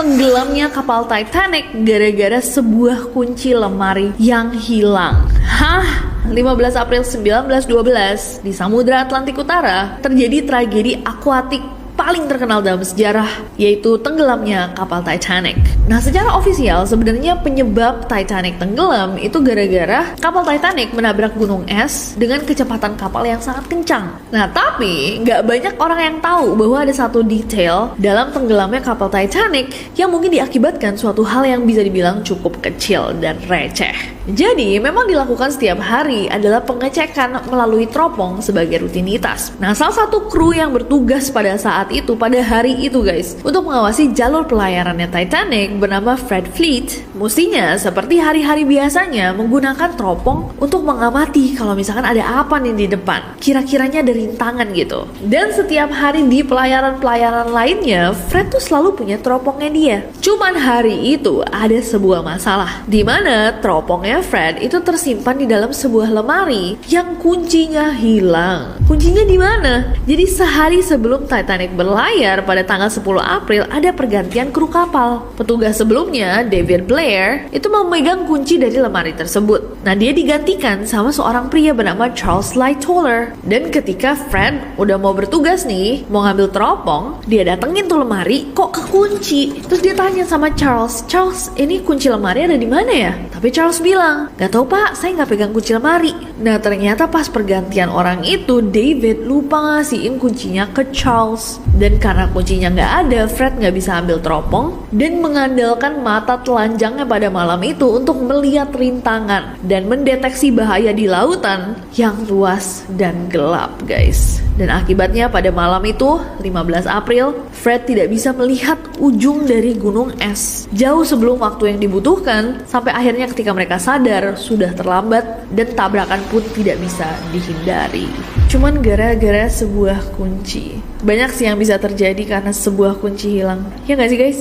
tenggelamnya kapal Titanic gara-gara sebuah kunci lemari yang hilang. Hah? 15 April 1912 di Samudra Atlantik Utara terjadi tragedi akuatik paling terkenal dalam sejarah, yaitu tenggelamnya kapal Titanic. Nah, secara ofisial sebenarnya penyebab Titanic tenggelam itu gara-gara kapal Titanic menabrak gunung es dengan kecepatan kapal yang sangat kencang. Nah, tapi nggak banyak orang yang tahu bahwa ada satu detail dalam tenggelamnya kapal Titanic yang mungkin diakibatkan suatu hal yang bisa dibilang cukup kecil dan receh. Jadi, memang dilakukan setiap hari adalah pengecekan melalui teropong sebagai rutinitas. Nah, salah satu kru yang bertugas pada hari itu guys, untuk mengawasi jalur pelayarannya Titanic bernama Fred Fleet, mestinya seperti hari-hari biasanya menggunakan teropong untuk mengamati kalau misalkan ada apa nih di depan, kira-kiranya ada rintangan gitu. Dan setiap hari di pelayaran-pelayaran lainnya, Fred tuh selalu punya teropongnya dia. Cuman hari itu ada sebuah masalah, di mana teropongnya Fred itu tersimpan di dalam sebuah lemari yang kuncinya hilang. Kuncinya di mana? Jadi sehari sebelum Titanic berlayar pada tanggal 10 April ada pergantian kru kapal. Petugas sebelumnya, David Blair, itu memegang kunci dari lemari tersebut. Nah, dia digantikan sama seorang pria bernama Charles Lightoller. Dan ketika Fred udah mau bertugas nih, mau ngambil teropong, dia datengin tuh lemari, kok kekunci. Terus dia tanya sama Charles, ini kunci lemari ada di mana ya? Tapi Charles bilang, gak tahu pak, saya nggak pegang kunci lemari. Nah, ternyata pas pergantian orang itu, David lupa ngasihin kuncinya ke Charles. Dan karena kuncinya nggak ada, Fred nggak bisa ambil teropong dan mengandalkan mata telanjangnya pada malam itu untuk melihat rintangan dan mendeteksi bahaya di lautan yang luas dan gelap guys. Dan akibatnya pada malam itu, 15 April, Fred tidak bisa melihat ujung dari gunung es. Jauh sebelum waktu yang dibutuhkan, sampai akhirnya ketika mereka sadar, sudah terlambat dan tabrakan pun tidak bisa dihindari. Cuman gara-gara sebuah kunci. Banyak sih yang bisa terjadi karena sebuah kunci hilang. Ya nggak sih guys?